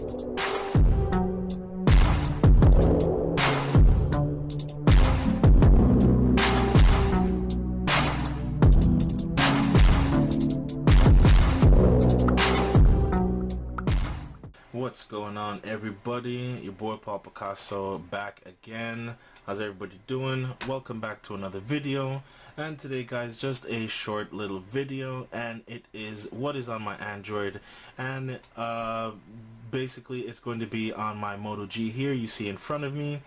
What's going on, everybody? Your boy Picaso back again. How's everybody doing? Welcome back to another video. And today, guys, just a short little video, and it is what is on my Android. And basically it's going to be on my Moto G here, you see in front of me.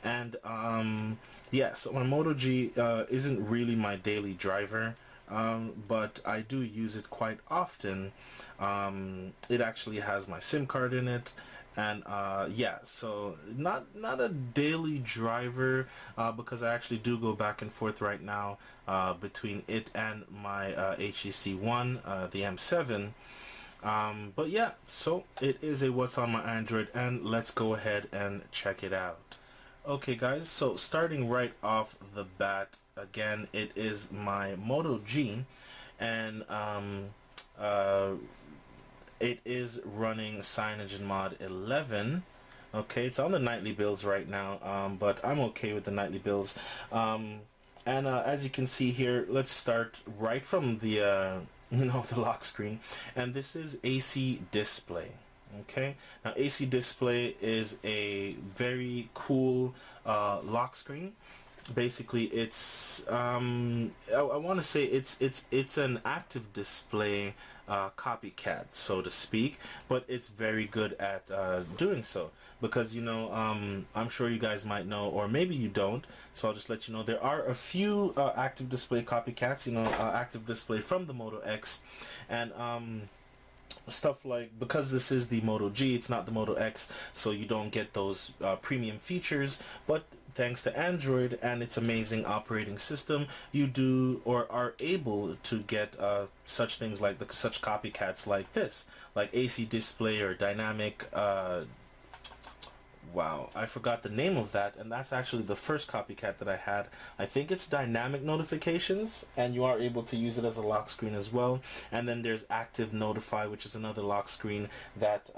And yeah, so my Moto G isn't really my daily driver, but I do use it quite often. It actually has my SIM card in it, and yeah, so not a daily driver, because I actually do go back and forth right now between it and my HTC One, the M7. But yeah, so it is a what's on my Android, and let's go ahead and check it out. Okay, guys, so starting right off the bat, again, it is my Moto G, and it is running CyanogenMod 11. Okay, it's on the nightly builds right now, but I'm okay with the nightly builds. And as you can see here, let's start right from the the lock screen, and this is AC display. Okay, now AC display is a very cool lock screen. Basically, it's I want to say it's an active display copycat, so to speak, but it's very good at doing so, because I'm sure you guys might know, or maybe you don't, so I'll just let you know there are a few active display copycats, active display from the Moto X, and stuff like, because this is the Moto G, it's not the Moto X, so you don't get those premium features, but thanks to Android and its amazing operating system, you do or are able to get such things like such copycats like this, like AC display or dynamic wow, I forgot the name of that, and that's actually the first copycat that I had. I think it's dynamic notifications, and you are able to use it as a lock screen as well. And then there's active notify, which is another lock screen that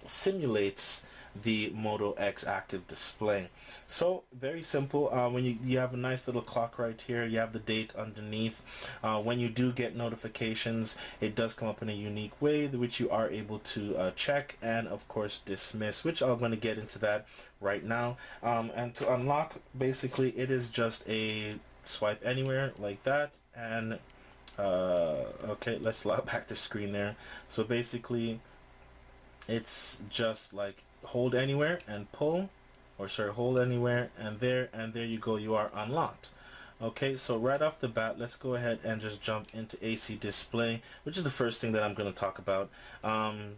simulates the Moto X active display. So very simple. When you have a nice little clock right here, you have the date underneath. When you do get notifications, it does come up in a unique way, which you are able to check and of course dismiss, which I'm going to get into that right now. And to unlock, basically it is just a swipe anywhere like that, and okay, let's lock back the screen there. So basically it's just like hold anywhere and pull, or sorry, hold anywhere and there you go, you are unlocked. Okay, so right off the bat, let's go ahead and just jump into AC display, which is the first thing that I'm going to talk about.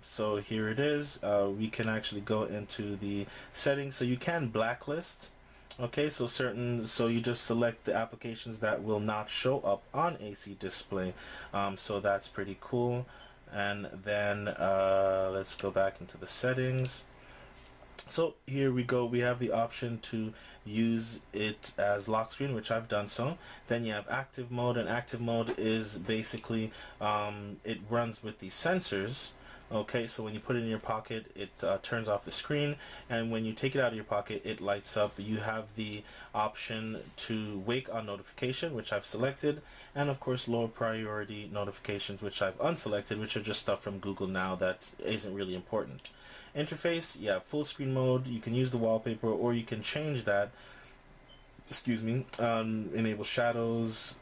So here it is. We can actually go into the settings, so you can blacklist. Okay, so you just select the applications that will not show up on AC display. So that's pretty cool. And then let's go back into the settings. So here we go, we have the option to use it as lock screen, which I've done so. Then you have active mode, and active mode is basically it runs with the sensors. Okay, so when you put it in your pocket, it turns off the screen, and when you take it out of your pocket, it lights up. You have the option to wake on notification, which I've selected, and of course low priority notifications, which I've unselected, which are just stuff from Google now that isn't really important. Interface, yeah, full screen mode, you can use the wallpaper, or you can change that, excuse me, enable shadows,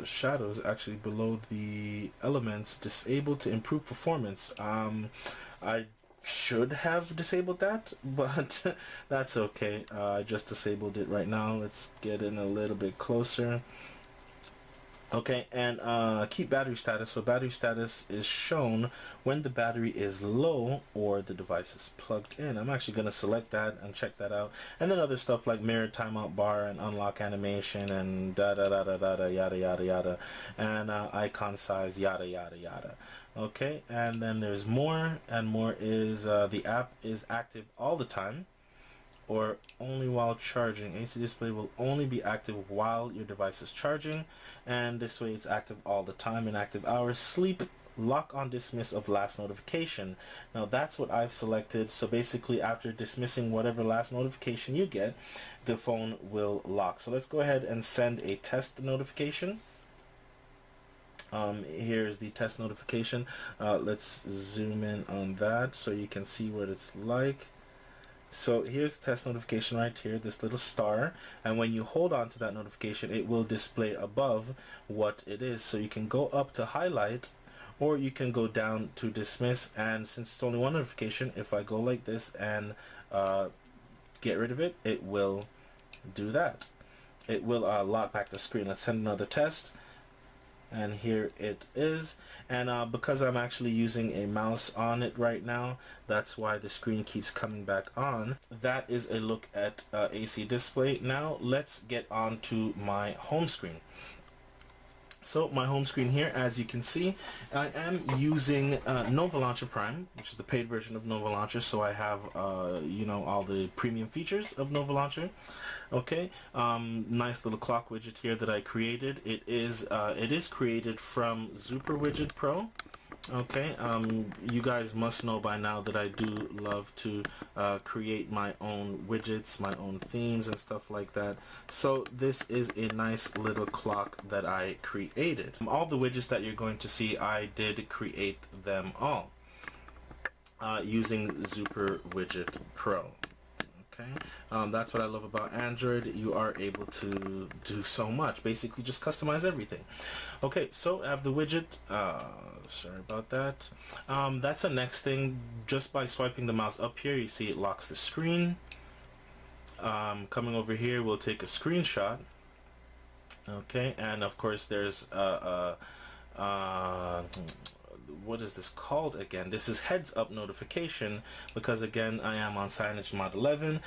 shadows actually below the elements, disabled to improve performance. I should have disabled that, but that's okay. I just disabled it right now. Let's get in a little bit closer. Okay, and keep battery status. So battery status is shown when the battery is low or the device is plugged in. I'm actually going to select that and check that out. And then other stuff like mirror timeout bar and unlock animation and yada yada yada, and icon size yada yada yada. Okay, and then there's more, and more is the app is active all the time or only while charging. AC display will only be active while your device is charging, and this way it's active all the time in active hours. Sleep lock on dismiss of last notification. Now that's what I've selected. So basically after dismissing whatever last notification you get, the phone will lock. So let's go ahead and send a test notification. Here's the test notification. Let's zoom in on that so you can see what it's like. So here's the test notification right here, this little star, and when you hold on to that notification, it will display above what it is. So you can go up to highlight, or you can go down to dismiss, and since it's only one notification, if I go like this and get rid of it, it will do that. It will lock back the screen. Let's send another test. And here it is, and because I'm actually using a mouse on it right now, that's why the screen keeps coming back on. That is a look at AC display. Now let's get on to my home screen. So my home screen here, as you can see, I am using Nova Launcher Prime, which is the paid version of Nova Launcher, so I have you know, all the premium features of Nova Launcher. Okay, nice little clock widget here that I created. It is created from Super Widget Pro. Okay, you guys must know by now that I do love to create my own widgets, my own themes and stuff like that. So this is a nice little clock that I created. All the widgets that you're going to see, I did create them all using Super Widget Pro. Okay, that's what I love about Android. You are able to do so much, basically just customize everything. Okay, so I have the widget. Sorry about that. That's the next thing. Just by swiping the mouse up here, you see it locks the screen. Coming over here, we'll take a screenshot. Okay, and of course there's what is this called again? This is heads up notification, because again I am on Signage Mod 11.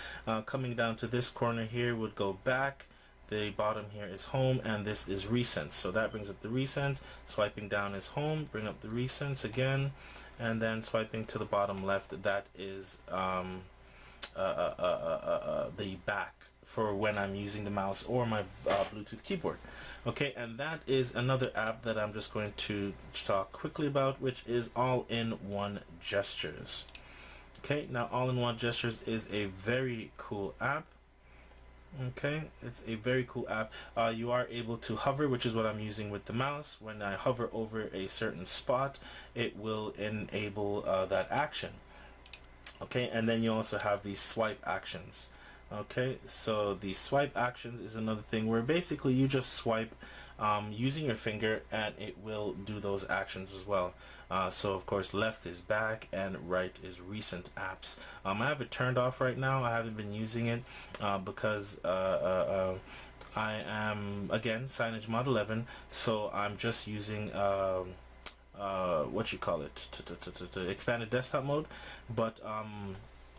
Coming down to this corner here would go back. The bottom here is home, and this is recents. So that brings up the recents. Swiping down is home, bring up the recents again, and then swiping to the bottom left, that is the back for when I'm using the mouse or my Bluetooth keyboard. Okay, and that is another app that I'm just going to talk quickly about, which is All-in-One Gestures. Okay, now All-in-One Gestures is a very cool app. Okay, it's a very cool app. You are able to hover, which is what I'm using with the mouse. When I hover over a certain spot, it will enable that action. Okay, and then you also have these swipe actions. Okay, so the swipe actions is another thing where basically you just swipe using your finger, and it will do those actions as well. So of course left is back and right is recent apps. I have it turned off right now. I haven't been using it because I am, again, Signage Mod 11, so I'm just using what you call it, expanded desktop mode. But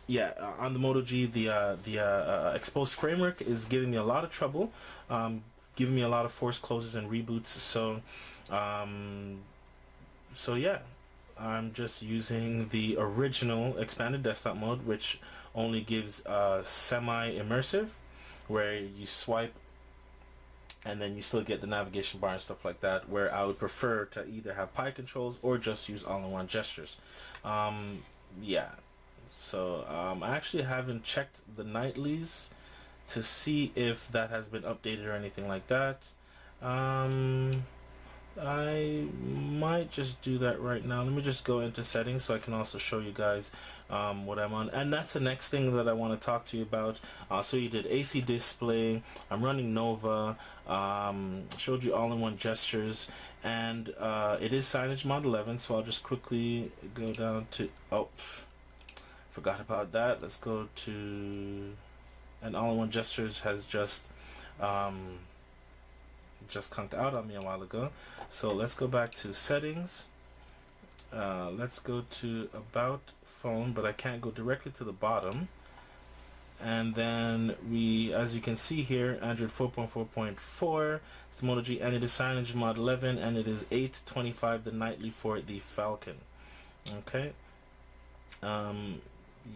yeah, on the Moto G, the exposed framework is giving me a lot of trouble, giving me a lot of forced closes and reboots. So so yeah, I'm just using the original expanded desktop mode, which only gives semi-immersive, where you swipe and then you still get the navigation bar and stuff like that, where I would prefer to either have pie controls or just use all-in-one gestures. Yeah, so I actually haven't checked the nightlies to see if that has been updated or anything like that. I might just do that right now. Let me just go into settings so I can also show you guys what I'm on. And that's the next thing that I want to talk to you about. So you did AC display, I'm running Nova, showed you all-in-one gestures, and it is Signage Mod 11, so I'll just quickly go down to, oh, forgot about that. Let's go to, and all-in-one gestures has just conked out on me a while ago. So let's go back to settings. Let's go to about phone, but I can't go directly to the bottom. And then we, as you can see here, Android 4.4.4, it's the Moto G, and it is Signage Mod 11, and it is 825 the nightly for the Falcon. Okay.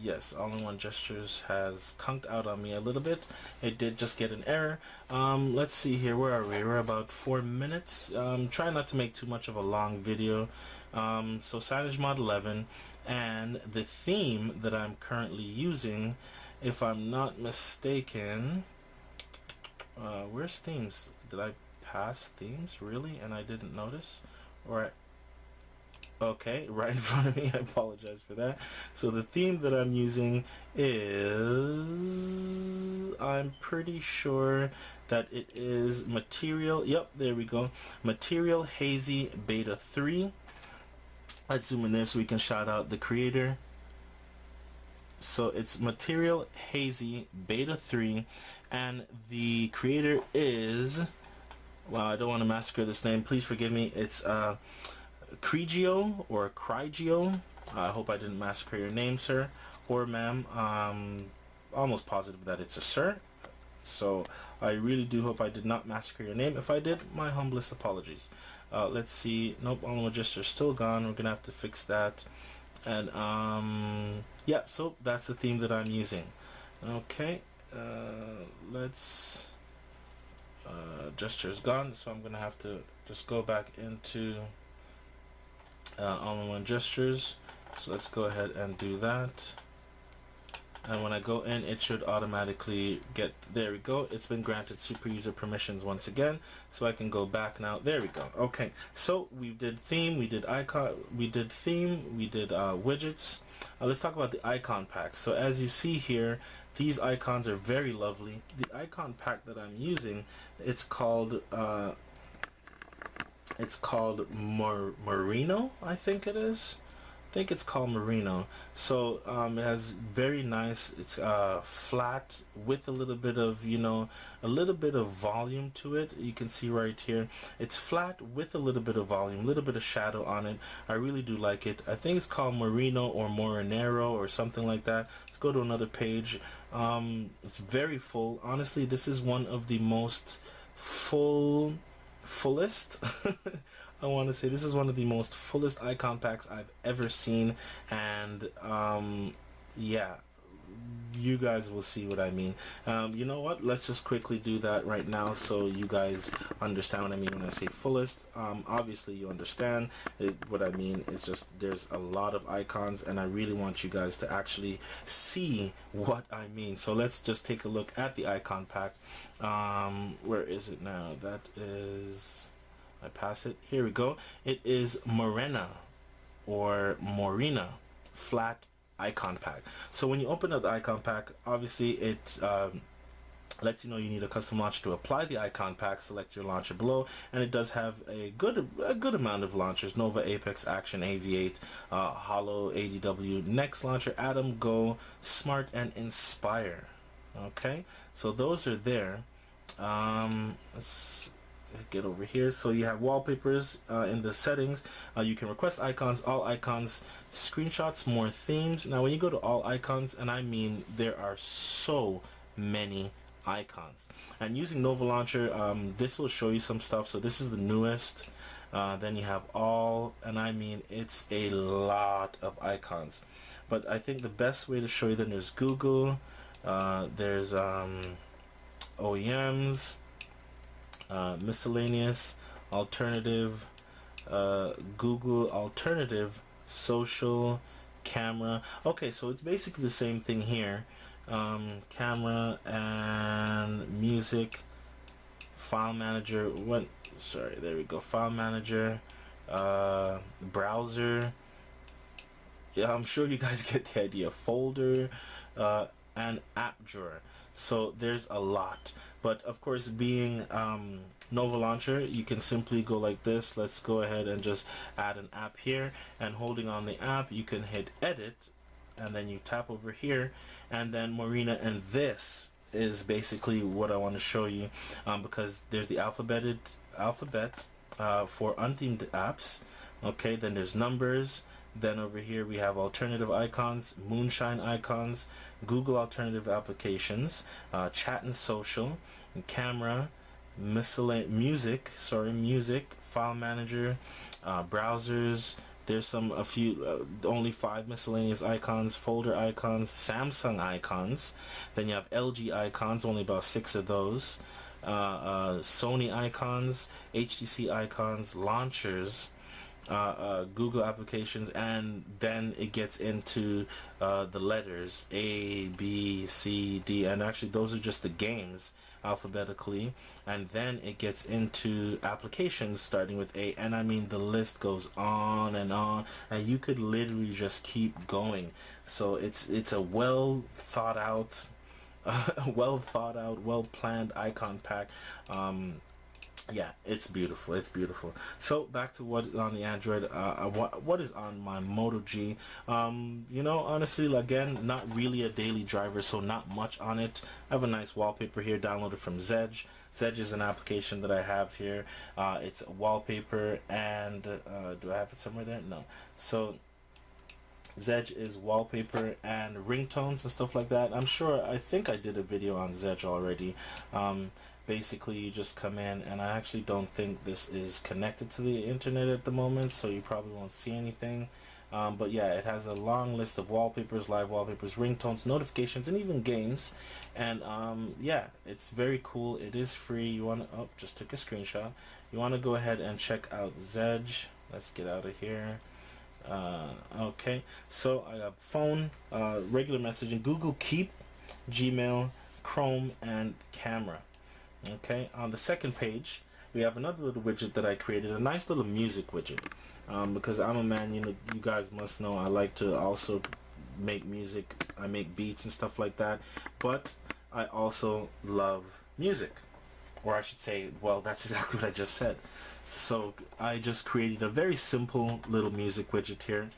Yes, all-in-one gestures has conked out on me a little bit. It did just get an error. Let's see here, where are we? We're about 4 minutes. Try not to make too much of a long video. So Signage Mod 11, and the theme that I'm currently using, if I'm not mistaken, where's themes? Did I pass themes really and I didn't notice? Or okay, right in front of me. I apologize for that. So the theme that I'm using is, I'm pretty sure that it is Material. Yep, there we go. Material Hazy Beta 3. Let's zoom in there so we can shout out the creator. So it's Material Hazy Beta 3, and the creator is, wow, I don't want to massacre this name. Please forgive me. It's Crigio or Crigio. I hope I didn't massacre your name, sir or ma'am. Almost positive that it's a sir. So I really do hope I did not massacre your name. If I did, my humblest apologies. Let's see. Nope, all register's still gone. We're gonna have to fix that. And yeah, so that's the theme that I'm using. Okay, let's gesture's gone, so I'm gonna have to just go back into all-in-one gestures. So let's go ahead and do that. And when I go in, it should automatically get, there we go, it's been granted super user permissions once again, so I can go back now. There we go. Okay, so we did theme, we did icon, we did theme, we did widgets. Let's talk about the icon pack. So as you see here, these icons are very lovely. The icon pack that I'm using, it's called Merino, I think it is. I think it's called Merino. So it has very nice, it's flat with a little bit of, you know, a little bit of volume to it. You can see right here, it's flat with a little bit of volume, a little bit of shadow on it. I really do like it. I think it's called Merino or Morinero or something like that. Let's go to another page. It's very full. Honestly, this is one of the most fullest I want to say this is one of the most fullest icon packs I've ever seen, and yeah, you guys will see what I mean. You know what, let's just quickly do that right now so you guys understand what I mean when I say fullest. Obviously you understand what I mean. It's just there's a lot of icons and I really want you guys to actually see what I mean. So let's just take a look at the icon pack. Where is it now? That is, I pass it. Here we go. It is Morena or Morena flat icon pack. So when you open up the icon pack, obviously it lets you know you need a custom launcher to apply the icon pack. Select your launcher below, and it does have a good amount of launchers: Nova, Apex, Action, Aviate, Hollow, ADW, Next Launcher, Atom, Go, Smart, and Inspire. Okay, so those are there. Let's get over here. So you have wallpapers in the settings. You can request icons, all icons, screenshots, more themes. Now when you go to all icons, and I mean there are so many icons, and using Nova Launcher, this will show you some stuff. So this is the newest. Then you have all, and I mean it's a lot of icons, but I think the best way to show you them, there's Google, there's OEMs, miscellaneous, alternative, Google, alternative, social, camera. Okay, so it's basically the same thing here. Camera and music, file manager, there we go, file manager, browser. Yeah, I'm sure you guys get the idea. Folder, and app drawer. So there's a lot, but of course, being Nova Launcher, you can simply go like this. Let's go ahead and just add an app here, and holding on the app, you can hit edit, and then you tap over here, and then Morena, and this is basically what I want to show you, because there's the alphabet for unthemed apps. Okay, then there's numbers. Then over here we have alternative icons, moonshine icons, Google alternative applications, chat and social, and camera, music, file manager, browsers. There's only 5 miscellaneous icons, folder icons, Samsung icons. Then you have LG icons, only about 6 of those. Sony icons, HTC icons, launchers. Google applications, and then it gets into the letters A, B, C, D, and actually those are just the games alphabetically, and then it gets into applications starting with A, and I mean the list goes on, and you could literally just keep going. So it's a well thought out well planned icon pack. Yeah, it's beautiful. It's beautiful. So back to what is on the Android. What is on my Moto G? You know, honestly, again, not really a daily driver, so not much on it. I have a nice wallpaper here downloaded from Zedge. Zedge is an application that I have here. It's a wallpaper, and do I have it somewhere there? No. So Zedge is wallpaper and ringtones and stuff like that. I think I did a video on Zedge already. Basically, you just come in, and I actually don't think this is connected to the internet at the moment, so you probably won't see anything. But yeah, it has a long list of wallpapers, live wallpapers, ringtones, notifications, and even games. And yeah, it's very cool. It is free. You want to, just took a screenshot. You want to go ahead and check out Zedge. Let's get out of here. Okay, so I have phone, regular messaging, Google Keep, Gmail, Chrome, and camera. Okay, on the second page we have another little widget that I created, a nice little music widget, because I'm a man, you know, you guys must know I like to also make music. I make beats and stuff like that, but I also love music, or I should say, well, that's exactly what I just said. So I just created a very simple little music widget here,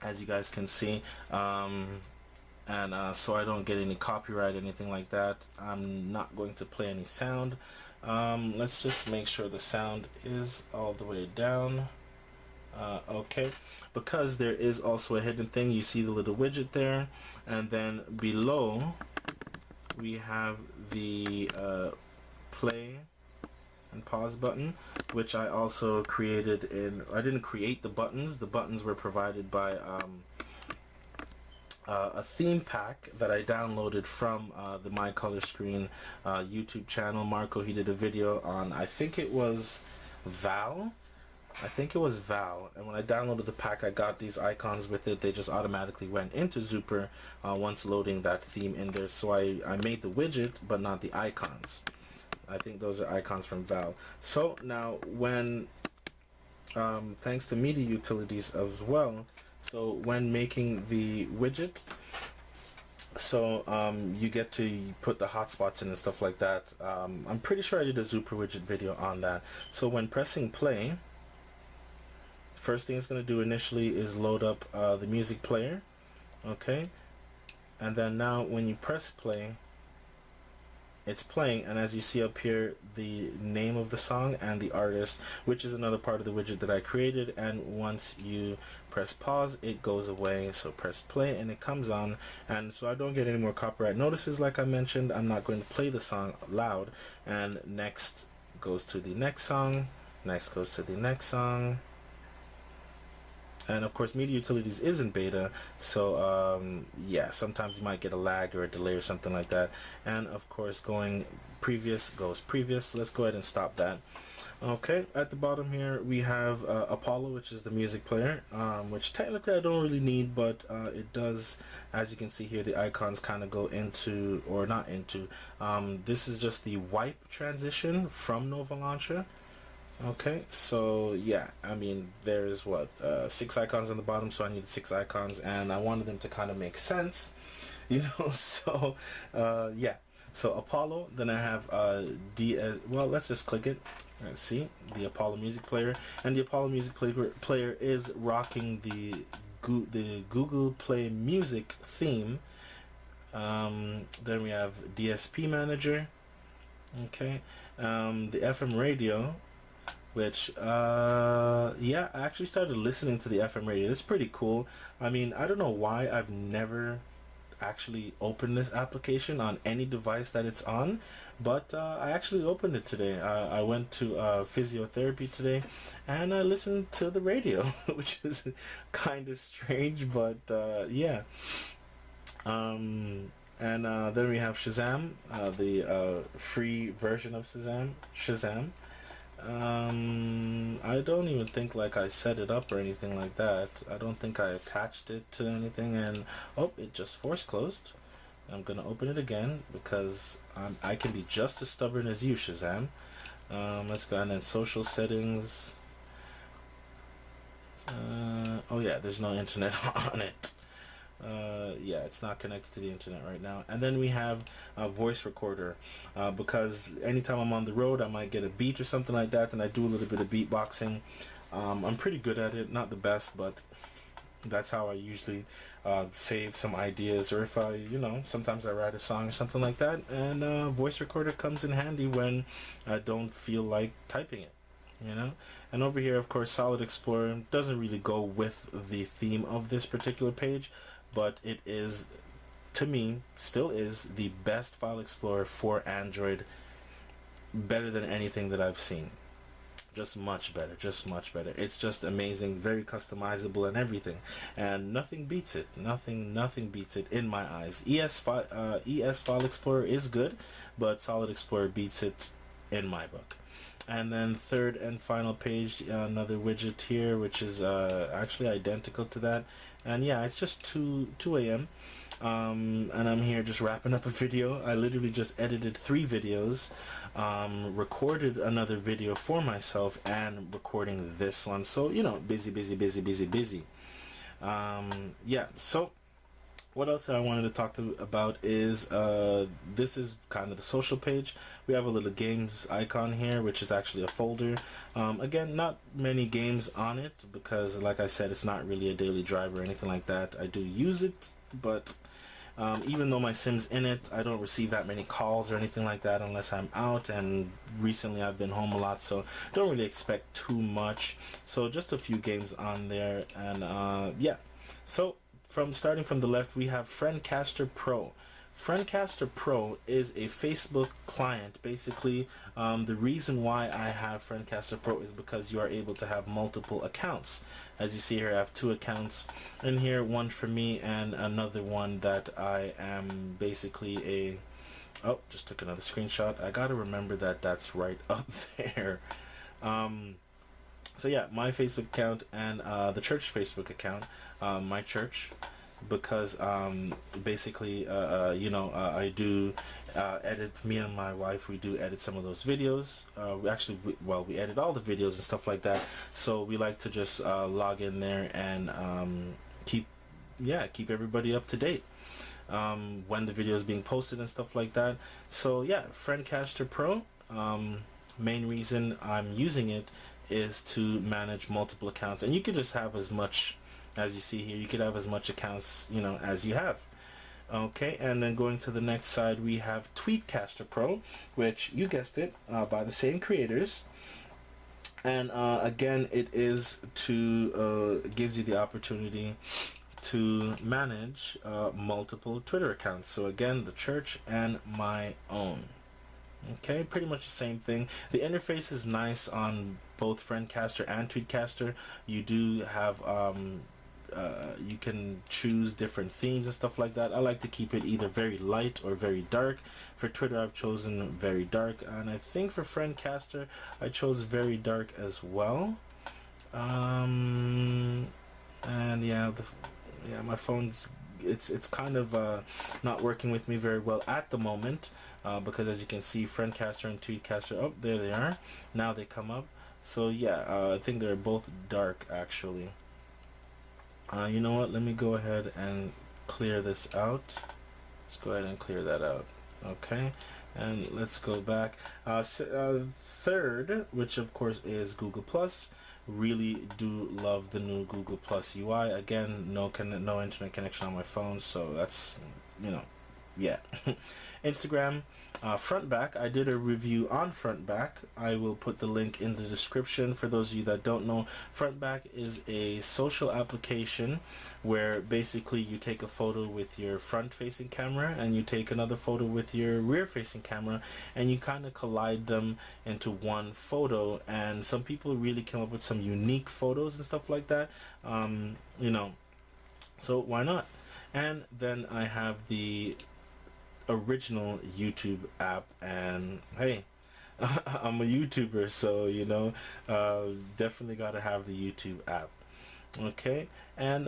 as you guys can see, and so I don't get any copyright, anything like that. I'm not going to play any sound. Let's just make sure the sound is all the way down. Okay, because there is also a hidden thing. You see the little widget there, and then below we have the play and pause button, which I also created in, I didn't create the buttons were provided by a theme pack that I downloaded from the My Color Screen YouTube channel. Marco, he did a video on, I think it was Val, and when I downloaded the pack, I got these icons with it. They just automatically went into Zuper once loading that theme in there. So I made the widget, but not the icons. I think those are icons from Val. So now when, thanks to media utilities as well, so when making the widget, so you get to put the hotspots in and stuff like that. I'm pretty sure I did a Zuper widget video on that. So when pressing play, first thing it's going to do initially is load up the music player. Okay, and then now when you press play, it's playing, and as you see up here, the name of the song and the artist, which is another part of the widget that I created. And once you press pause, it goes away. So press play and it comes on, and so I don't get any more copyright notices. Like I mentioned, I'm not going to play the song loud. And next goes to the next song, next goes to the next song. And of course, media utilities is in beta, so yeah, sometimes you might get a lag or a delay or something like that. And of course, going previous goes previous. Let's go ahead and stop that. Okay, at the bottom here we have Apollo, which is the music player, which technically I don't really need, but it does, as you can see here, the icons kind of go into, or not into, this is just the wipe transition from Nova Launcher. Okay, so yeah, I mean, there's what, 6 icons on the bottom, so I need 6 icons, and I wanted them to kind of make sense, you know. So yeah, so Apollo, then I have well, let's just click it. Let's see, the Apollo music player, and the Apollo music player is rocking the Google Play Music theme. Then we have DSP manager. Okay, the FM radio, which yeah, I actually started listening to the FM radio. It's pretty cool. I mean, I don't know why I've never actually opened this application on any device that it's on, but I actually opened it today. I went to physiotherapy today, and I listened to the radio, which is kind of strange, but yeah. And then we have Shazam, the free version of Shazam. I don't even think like I set it up or anything like that. I don't think I attached it to anything, and oh, it just force closed. I'm gonna open it again because I can be just as stubborn as you, Shazam. Let's go, and then social settings. Oh yeah, there's no internet on it. Yeah, it's not connected to the internet right now. And then we have a voice recorder, because anytime I'm on the road I might get a beat or something like that, and I do a little bit of beatboxing. I'm pretty good at it, not the best, but that's how I usually save some ideas, or if I, sometimes I write a song or something like that, and voice recorder comes in handy when I don't feel like typing it. And over here, of course, Solid Explorer doesn't really go with the theme of this particular page, but it is, to me, still is the best file explorer for Android, better than anything that I've seen. Just much better. It's just amazing, very customizable and everything, and nothing beats it. Nothing beats it in my eyes. ES File Explorer is good, but Solid Explorer beats it in my book. And then third and final page, another widget here, which is actually identical to that. And yeah, it's just 2 a.m. And I'm here just wrapping up a video. I literally just edited 3 videos, recorded another video for myself, and recording this one. So, busy. Yeah, so what else I wanted to talk about is this is kind of the social page. We have a little games icon here, which is actually a folder. Again, not many games on it because, like I said, it's not really a daily driver or anything like that. I do use it, but even though my SIM's in it, I don't receive that many calls or anything like that unless I'm out, and recently I've been home a lot, so don't really expect too much. So just a few games on there, and yeah. So starting from the left, we have Friendcaster Pro. Friendcaster Pro is a Facebook client. Basically, the reason why I have Friendcaster Pro is because you are able to have multiple accounts. As you see here, I have 2 accounts in here, one for me and another one that I am basically oh, just took another screenshot. I gotta remember that that's right up there. So yeah, my Facebook account and the church Facebook account, my church, because basically I do edit, me and my wife, we do edit some of those videos. We edit all the videos and stuff like that, so we like to just log in there and keep everybody up to date when the video is being posted and stuff like that. So yeah, Friendcaster Pro, main reason I'm using it is to manage multiple accounts, and you can just have as much, as you see here, you could have as much accounts as you have. Okay, and then going to the next side, we have Tweetcaster Pro, which, you guessed it, by the same creators, and again, it is to gives you the opportunity to manage multiple Twitter accounts. So again, the church and my own. Okay, pretty much the same thing. The interface is nice on both Friendcaster and Tweetcaster. You do have you can choose different themes and stuff like that. I like to keep it either very light or very dark. For Twitter, I've chosen very dark, and I think for Friendcaster I chose very dark as well. And yeah, my phone's it's kind of not working with me very well at the moment, because as you can see, Friendcaster and Tweetcaster, oh, there they are, now they come up. So yeah, I think they're both dark actually. You know what, let me go ahead and clear this out. Let's go ahead and clear that out. Okay, and let's go back. Third, which of course is Google Plus. Really do love the new Google Plus UI. Again, no internet connection on my phone, so that's, yeah. Instagram, front back. I did a review on front back. I will put the link in the description for those of you that don't know. Front back is a social application where basically you take a photo with your front facing camera and you take another photo with your rear facing camera, and you kind of collide them into one photo, and some people really come up with some unique photos and stuff like that. So why not? And then I have the original YouTube app, and hey, I'm a YouTuber, so you know, definitely got to have the YouTube app. Okay, and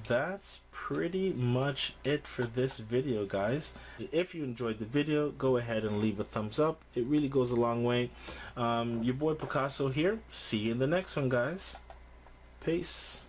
that's pretty much it for this video, guys. If you enjoyed the video, go ahead and leave a thumbs up. It really goes a long way. Your boy Picasso here. See you in the next one, guys. Peace.